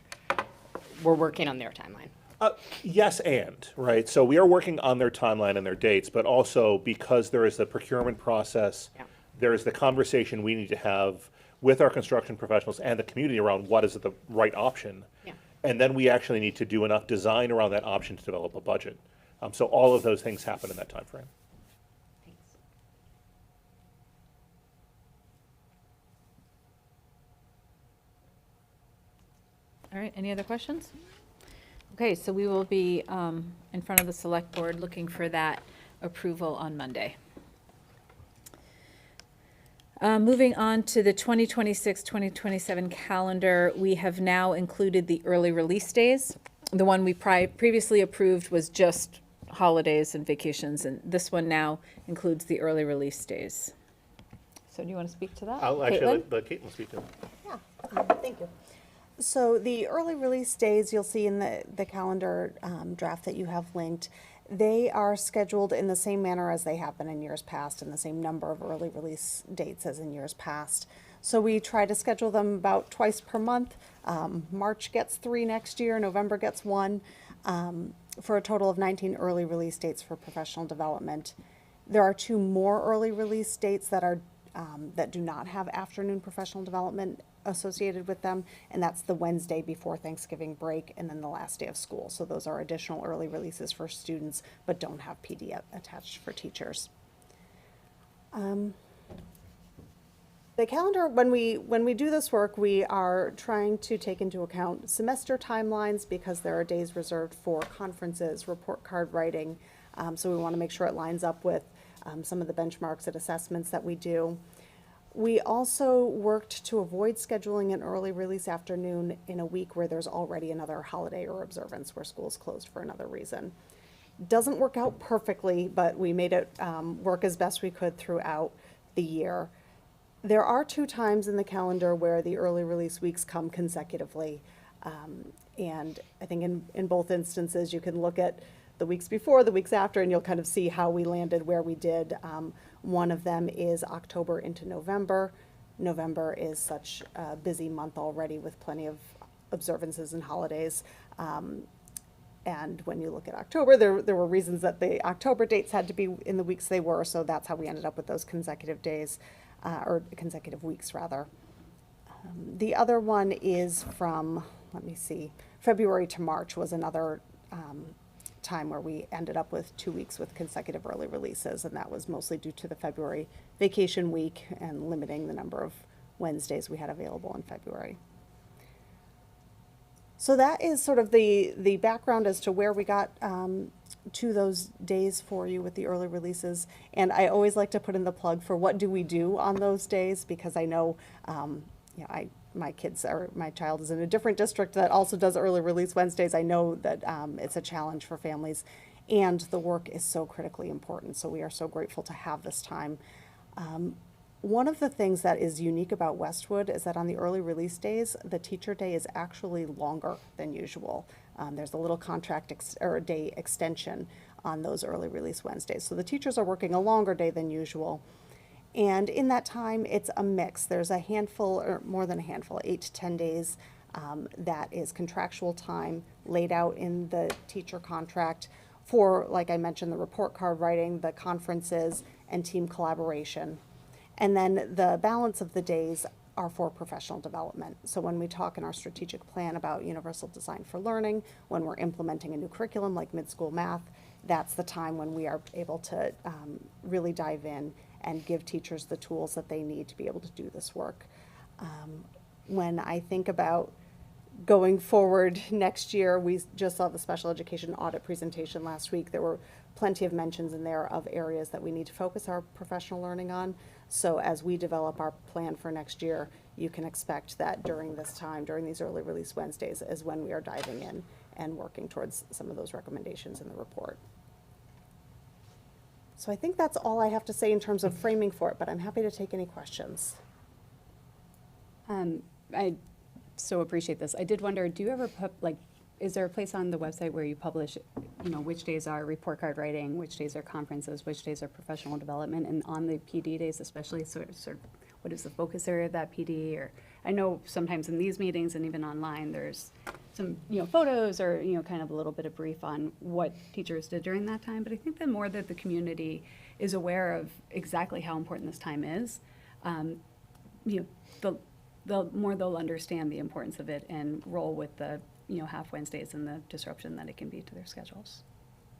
we're working on their timeline. Yes, and, right? So we are working on their timeline and their dates, but also because there is the procurement process, Yeah. there is the conversation we need to have with our construction professionals and the community around what is the right option. Yeah. And then we actually need to do enough design around that option to develop a budget. So all of those things happen in that timeframe. Thanks. All right, any other questions? Okay, so we will be in front of the select board looking for that approval on Monday. Moving on to the 2026-2027 calendar, we have now included the early release days. The one we previously approved was just holidays and vacations, and this one now includes the early release days. So do you want to speak to that? I'll actually Caitlin? let Caitlin speak to it. Yeah, thank you. So the early release days, you'll see in the calendar draft that you have linked, they are scheduled in the same manner as they have been in years past, and the same number of early release dates as in years past. So we try to schedule them about twice per month. March gets 3 next year, November gets 1, for a total of 19 early release dates for professional development. There are 2 more early release dates that are that do not have afternoon professional development associated with them, and that's the Wednesday before Thanksgiving break and then the last day of school. So those are additional early releases for students, but don't have PD attached for teachers. The calendar, when we do this work, we are trying to take into account semester timelines because there are days reserved for conferences, report card writing. So we want to make sure it lines up with some of the benchmarks and assessments that we do. We also worked to avoid scheduling an early release afternoon in a week where there's already another holiday or observance where school's closed for another reason. Doesn't work out perfectly, but we made it work as best we could throughout the year. There are 2 times in the calendar where the early release weeks come consecutively. And I think in both instances, you can look at the weeks before, the weeks after, and you'll kind of see how we landed where we did. One of them is October into November. November is such a busy month already with plenty of observances and holidays. And when you look at October, there were reasons that the October dates had to be in the weeks they were, so that's how we ended up with those consecutive days, or consecutive weeks rather. The other one is from, let me see, February to March was another time where we ended up with 2 weeks with consecutive early releases, and that was mostly due to the February vacation week and limiting the number of Wednesdays we had available in February. So that is sort of the background as to where we got to those days for you with the early releases. And I always like to put in the plug for what do we do on those days, because I know, my child is in a different district that also does early release Wednesdays. I know that it's a challenge for families, and the work is so critically important. So we are so grateful to have this time. One of the things that is unique about Westwood is that on the early release days, the teacher day is actually longer than usual. There's a little contract or day extension on those early release Wednesdays. So the teachers are working a longer day than usual. And in that time, it's a mix. There's a handful, or more than a handful, 8 to 10 days That is contractual time laid out in the teacher contract for, like I mentioned, the report card writing, the conferences, and team collaboration. And then the balance of the days are for professional development. So when we talk in our strategic plan about universal design for learning, when we're implementing a new curriculum like mid-school math, that's the time when we are able to really dive in and give teachers the tools that they need to be able to do this work. When I think about going forward next year, we just saw the special education audit presentation last week. There were plenty of mentions in there of areas that we need to focus our professional learning on. So as we develop our plan for next year, you can expect that during this time, during these early release Wednesdays, is when we are diving in and working towards some of those recommendations in the report. So I think that's all I have to say in terms of framing for it, but I'm happy to take any questions. I so appreciate this. I did wonder, do you ever put, like, is there a place on the website where you publish, you know, which days are report card writing, which days are conferences, which days are professional development, and on the PD days especially, sort of what is the focus area of that PD? Or I know sometimes in these meetings and even online, there's some, you know, photos or, you know, kind of a little bit of brief on what teachers did during that time. But I think the more that the community is aware of exactly how important this time is, you know, the more they'll understand the importance of it and roll with the, you know, half Wednesdays and the disruption that it can be to their schedules.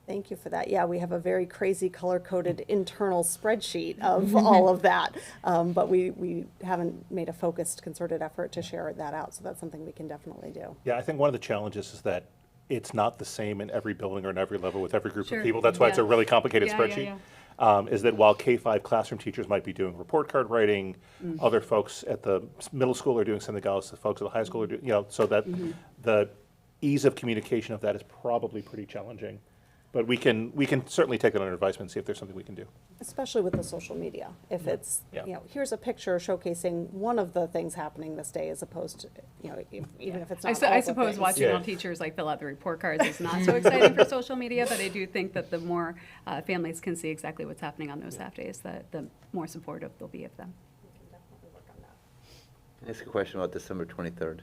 Thank you for that. Yeah, we have a very crazy color-coded internal spreadsheet of all of that. But we haven't made a focused, concerted effort to share that out, so that's something we can definitely do. Yeah, I think one of the challenges is that it's not the same in every building or in every level with every group Sure. of people. That's why it's a Yeah. really complicated Yeah, spreadsheet. yeah, Is that while K-5 classroom teachers might be doing report card writing, other folks at the middle school are doing something else, the folks at the high school are doing, you know, so that the ease of communication of that is probably pretty challenging. But we can certainly take it under advisement and see if there's something we can do. Especially with the social media. If it's, Yeah. you know, here's a picture showcasing one of the things happening this day as opposed to, you know, even if it's not all I the suppose things. watching Yeah. all teachers like fill out the report cards is not so exciting for social media, but I do think that the more families can see exactly what's happening on those half days, the more supportive they'll be of them. Can I ask a question about December 23rd?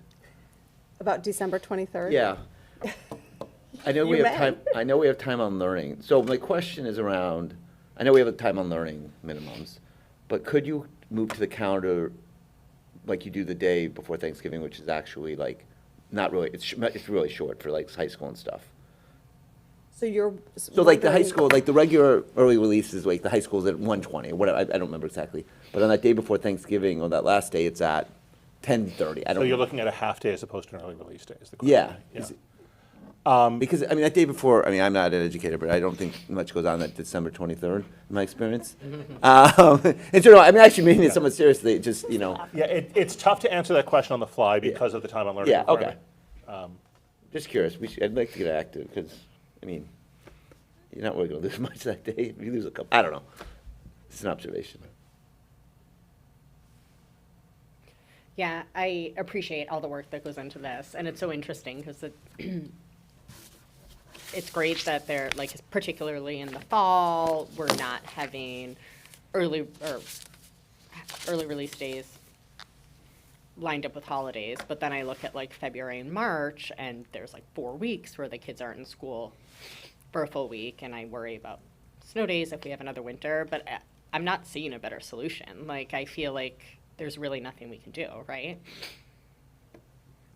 About December 23rd? Yeah. I know we You have may. time, I know we have time on learning. So my question is around, I know we have a time on learning minimums, but could you move to the calendar like you do the day before Thanksgiving, which is actually like, not really, it's really short for like high school and stuff. So you're. So like the high wondering- school, like the regular early release is like the high school's at 1:20 or whatever, I don't remember exactly. But on that day before Thanksgiving, or that last day, it's at 10:30. I So don't. you're looking at a half day as opposed to an early release day is the Yeah. question. Is it- Because, I mean, that day before, I mean, I'm not an educator, but I don't think much goes on that December 23rd, in my experience. And so, no, I mean, actually meaning it somewhat seriously, just, you know, Yeah, it's tough to answer that question on the fly because of the time on learning yeah, okay. requirement. Just curious, I'd like to get active, because, I mean, you're not really gonna lose much that day, if you lose a couple, I don't know. It's an observation. Yeah, I appreciate all the work that goes into this, and it's so interesting because it's great that they're, like, particularly in the fall, we're not having early release days lined up with holidays, but then I look at like February and March, and there's like 4 weeks where the kids aren't in school for a full week, and I worry about snow days if we have another winter, but I'm not seeing a better solution. Like, I feel like there's really nothing we can do, right?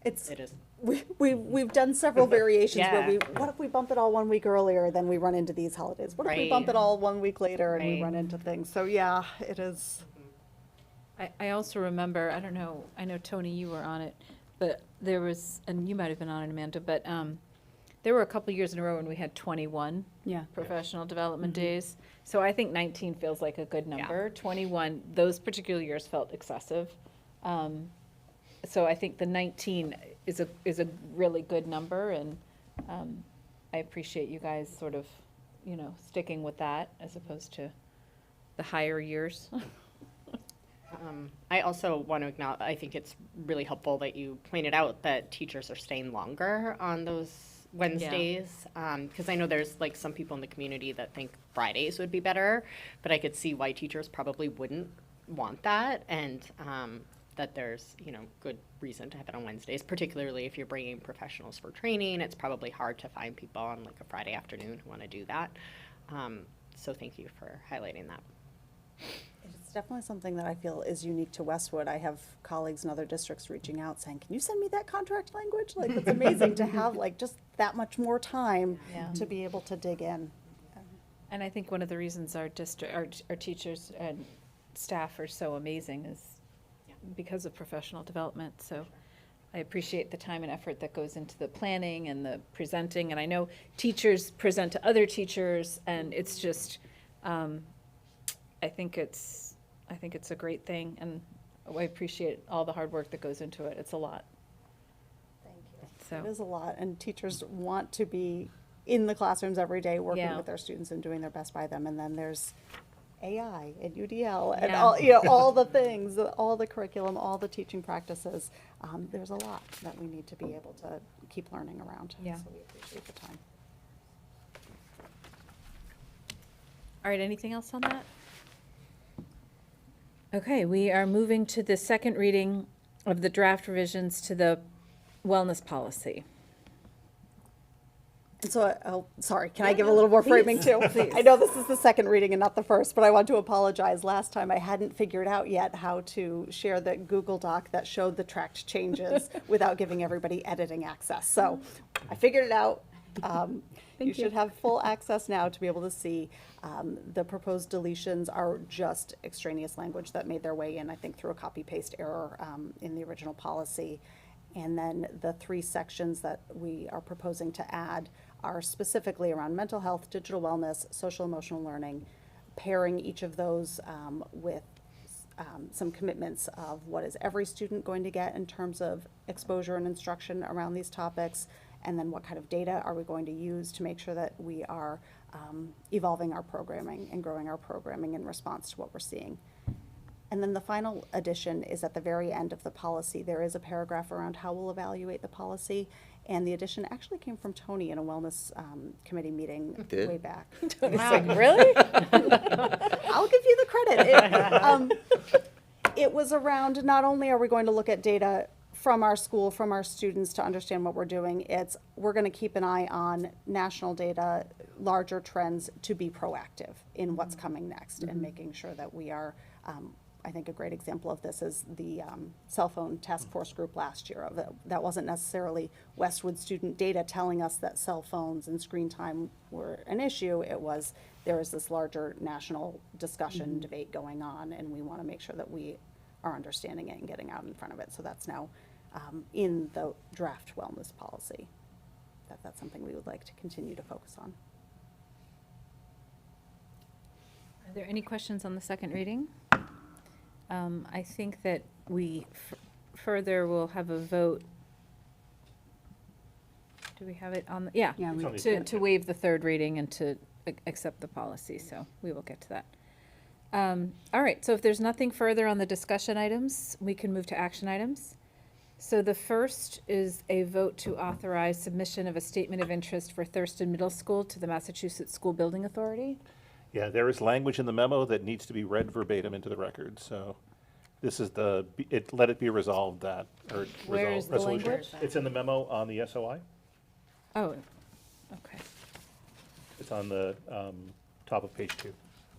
It's, It is. we've done several variations where Yeah. what if we bump it all 1 week earlier, then we run into these holidays? What if we Right. bump it all 1 week later and we Right. run into things? So, yeah, it is. I also remember, I don't know, I know, Tony, you were on it, but there was, and you might have been on it, Amanda, but there were a couple years in a row when we had 21 Yeah. professional development days. So I think 19 feels like a good number. 21, those particular years felt excessive. So I think the 19 is a really good number, and I appreciate you guys sort of, sticking with that as opposed to the higher years. I also want to acknowledge, I think it's really helpful that you pointed out that teachers are staying longer on those Wednesdays. Because I know there's like some people in the community that think Fridays would be better, but I could see why teachers probably wouldn't want that. And that there's, good reason to have it on Wednesdays, particularly if you're bringing professionals for training. It's probably hard to find people on like a Friday afternoon who want to do that. So thank you for highlighting that. It's definitely something that I feel is unique to Westwood. I have colleagues in other districts reaching out saying, can you send me that contract language? Like, it's amazing to have like just that much more time Yeah. to be able to dig in. And I think one of the reasons our teachers and staff are so amazing is because of professional development. So I appreciate the time and effort that goes into the planning and the presenting. And I know teachers present to other teachers, and it's just, I think it's a great thing, and I appreciate all the hard work that goes into it. It's a lot. Thank you. So. It is a lot, and teachers want to be in the classrooms every day, working Yeah. with their students and doing their best by them. And then there's AI and UDL and Yeah. all, all the things, all the curriculum, all the teaching practices. There's a lot that we need to be able to keep learning around. Yeah. So we appreciate the time. All right, anything else on that? Okay, we are moving to the second reading of the draft revisions to the wellness policy. And so, sorry, can I give a little more framing too? I know this is the second reading and not the first, but I want to apologize. Last time I hadn't figured out yet how to share the Google Doc that showed the tracked changes without giving everybody editing access. So I figured it out. You should have full access now to be able to see. The proposed deletions are just extraneous language that made their way in, I think, through a copy-paste error in the original policy. And then the three sections that we are proposing to add are specifically around mental health, digital wellness, social emotional learning, pairing each of those with some commitments of what is every student going to get in terms of exposure and instruction around these topics, and then what kind of data are we going to use to make sure that we are evolving our programming and growing our programming in response to what we're seeing. And then the final addition is at the very end of the policy. There is a paragraph around how we'll evaluate the policy, and the addition actually came from Tony in a wellness committee meeting Did? way back. Wow, really? I'll give you the credit. It was around, not only are we going to look at data from our school, from our students to understand what we're doing, we're going to keep an eye on national data, larger trends to be proactive in what's coming next and making sure that we are, I think a great example of this is the cell phone task force group last year. That wasn't necessarily Westwood student data telling us that cell phones and screen time were an issue. There was this larger national discussion, debate going on, and we want to make sure that we are understanding it and getting out in front of it. So that's now in the draft wellness policy. That's something we would like to continue to focus on. Are there any questions on the second reading? I think that we further will have a vote. Do we have it on, yeah, Yeah, we- It's on the to waive the third reading and to accept the policy, so we will get to that. All right, so if there's nothing further on the discussion items, we can move to action items. So the first is a vote to authorize submission of a statement of interest for Thurston Middle School to the Massachusetts School Building Authority. Yeah, there is language in the memo that needs to be read verbatim into the record, so this is let it be resolved that, or Where is the resolution. language? It's in the memo on the SOI. Oh, okay, It's on the top of page 2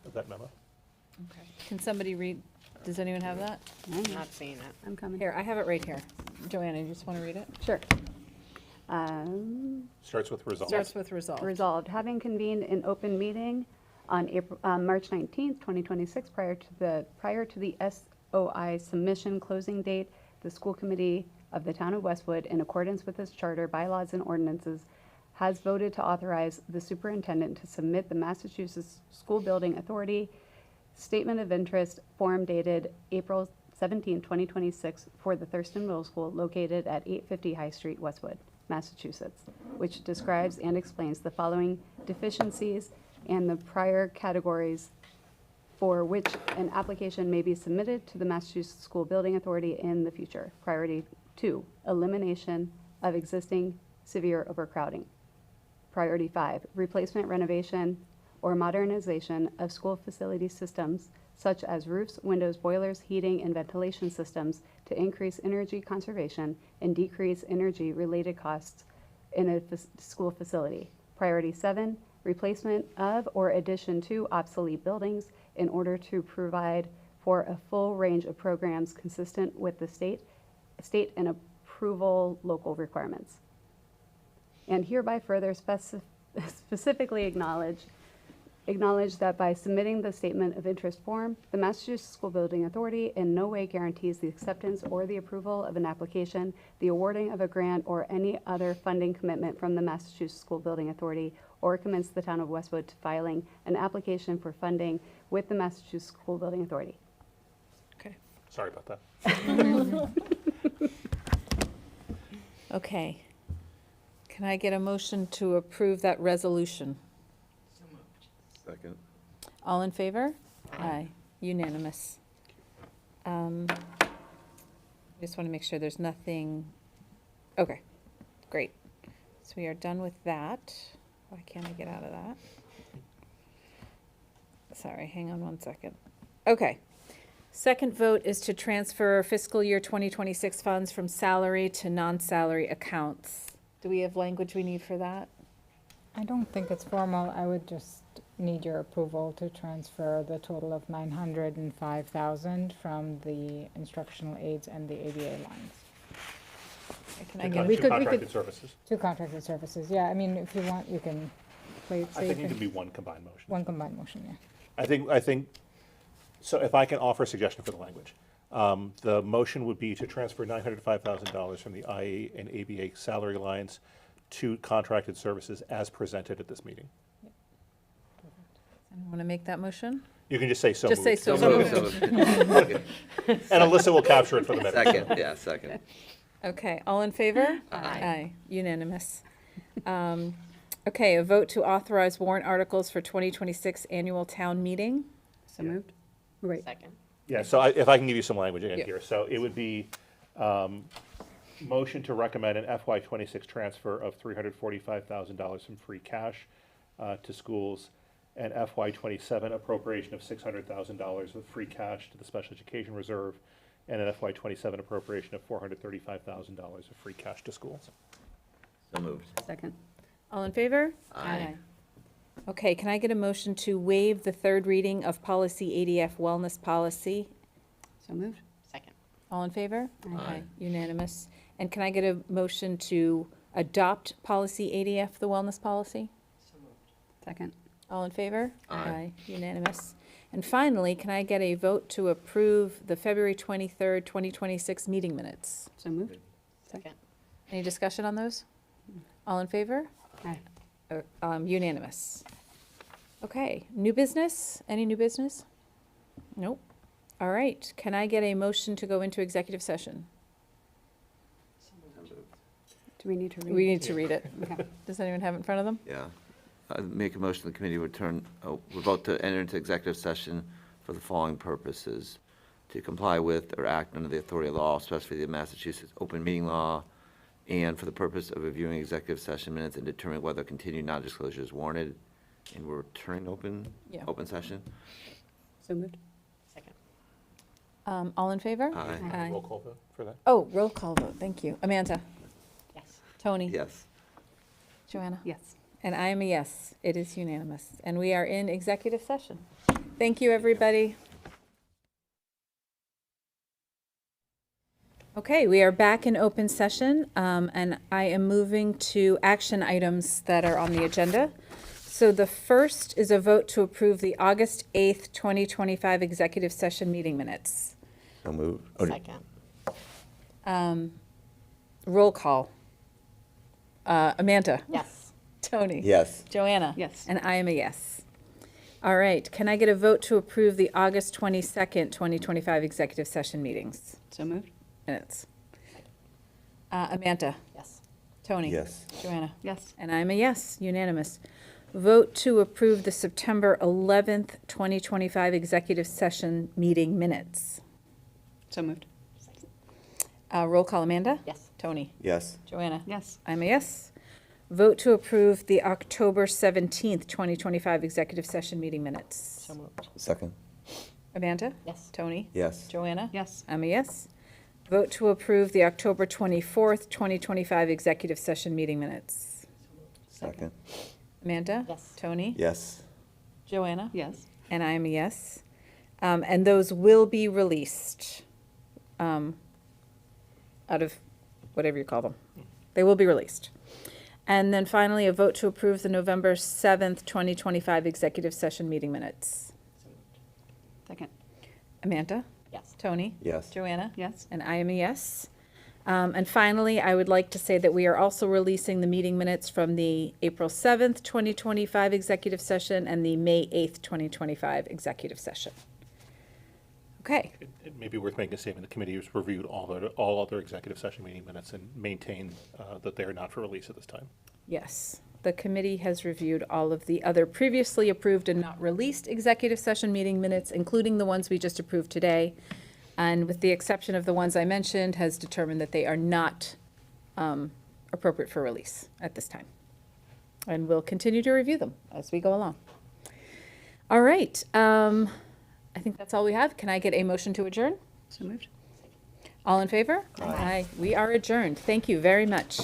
of that memo. okay. Can somebody read, does anyone have that? I'm not seeing it. I'm coming. Here, I have it right here. Joanna, you just want to read it? Sure. Starts with resolve. Starts with resolve. Resolved, having convened an open meeting on March 19th, 2026, prior to the SOI submission closing date, the school committee of the town of Westwood, in accordance with its charter, bylaws, and ordinances, has voted to authorize the superintendent to submit the Massachusetts School Building Authority Statement of Interest form dated April 17, 2026 for the Thurston Middle School located at 850 High Street, Westwood, Massachusetts, which describes and explains the following deficiencies and the prior categories for which an application may be submitted to the Massachusetts School Building Authority in the future. Priority 2, elimination of existing severe overcrowding. Priority 5, replacement, renovation, or modernization of school facility systems such as roofs, windows, boilers, heating, and ventilation systems to increase energy conservation and decrease energy-related costs in a school facility. Priority 7, replacement of or addition to obsolete buildings in order to provide for a full range of programs consistent with the state and approval local requirements. And hereby further specifically acknowledge that by submitting the statement of interest form, the Massachusetts School Building Authority in no way guarantees the acceptance or the approval of an application, the awarding of a grant, or any other funding commitment from the Massachusetts School Building Authority, or commits the town of Westwood to filing an application for funding with the Massachusetts School Building Authority. Okay. Sorry about that. Okay. Can I get a motion to approve that resolution? Second. All in favor? Aye. Unanimous. I just want to make sure there's nothing, okay, great. So we are done with that. Why can't I get out of that? Sorry, hang on one second. Okay. Second vote is to transfer fiscal year 2026 funds from salary to non-salary accounts. Do we have language we need for that? I don't think it's formal. I would just need your approval to transfer the total of $905,000 from the instructional aids and the ABA lines. Can Two I con- get, we two could- contracted services. Two contracted services, yeah, I mean, if you want, you can play it I safe think it and can be one combined motion. one combined motion, yeah. I think, so if I can offer a suggestion for the language. The motion would be to transfer $905,000 from the IA and ABA salary lines to contracted services as presented at this meeting. I want to make that motion? You can just say so Just moved. say so So moved. moved. Okay. And Alyssa will capture it for the minute. Second, yeah, second. Okay, all in favor? Aye. Unanimous. Okay, a vote to authorize warrant articles for 2026 annual town meeting. So moved? Right. Second. Yeah, so if I can give you some language in Yeah. here. So it would be motion to recommend an FY '26 transfer of $345,000 from free cash to schools, and FY '27 appropriation of $600,000 of free cash to the special education reserve, and an FY '27 appropriation of $435,000 of free cash to schools. So moved. Second. All in favor? Aye. Okay, can I get a motion to waive the third reading of Policy ADF Wellness Policy? So moved? Second. All in favor? Aye. Unanimous. And can I get a motion to adopt Policy ADF, the Wellness Policy? Second. All in favor? Aye. Unanimous. And finally, can I get a vote to approve the February 23rd, 2026 meeting minutes? So moved? Second. Any discussion on those? All in favor? Aye. Unanimous. Okay, new business? Any new business? Nope. All right, can I get a motion to go into executive session? Do we need to read? We need to read it. Okay. Does anyone have it in front of them? Yeah. I'd make a motion the committee would vote to enter into executive session for the following purposes: to comply with or act under the authority of law, specifically the Massachusetts open meeting law, and for the purpose of reviewing executive session minutes and determining whether continued non-disclosure is warranted. And we're returning Yeah. open session. So moved? Second. All in favor? Aye. Aye. Roll call vote for that? Oh, roll call vote, thank you. Amanda? Yes. Tony? Yes. Joanna? Yes. And I am a yes. It is unanimous. And we are in executive session. Thank you, everybody. Okay, we are back in open session, and I am moving to action items that are on the agenda. So the first is a vote to approve the August 8th, 2025 executive session meeting minutes. So moved. Second. Roll call. Amanda? Yes. Tony? Yes. Joanna? Yes. And I am a yes. All right, can I get a vote to approve the August 22nd, 2025 executive session meetings? So moved? Minutes. Amanda? Yes. Tony? Yes. Joanna? Yes. And I'm a yes, unanimous. Vote to approve the September 11th, 2025 executive session meeting minutes. So moved? Roll call, Amanda? Yes. Tony? Yes. Joanna? Yes. I'm a yes. Vote to approve the October 17th, 2025 executive session meeting minutes. So moved. Second. Amanda? Yes. Tony? Yes. Joanna? Yes. I'm a yes. Vote to approve the October 24th, 2025 executive session meeting minutes. Second. Amanda? Yes. Tony? Yes. Joanna? Yes. And I'm a yes. And those will be released out of whatever you call them. They will be released. And then finally, a vote to approve the November 7th, 2025 executive session meeting minutes. Second. Amanda? Yes. Tony? Yes. Joanna? Yes. And I am a yes. And finally, I would like to say that we are also releasing the meeting minutes from the April 7th, 2025 executive session and the May 8th, 2025 executive session. Okay, It may be worth making a statement, the committee has reviewed all other executive session meeting minutes and maintain that they are not for release at this time. yes. The committee has reviewed all of the other previously approved and not released executive session meeting minutes, including the ones we just approved today. And with the exception of the ones I mentioned, has determined that they are not appropriate for release at this time. And we'll continue to review them as we go along. All right, I think that's all we have. Can I get a motion to adjourn? So moved. All in favor? Aye. We are adjourned. Thank you very much.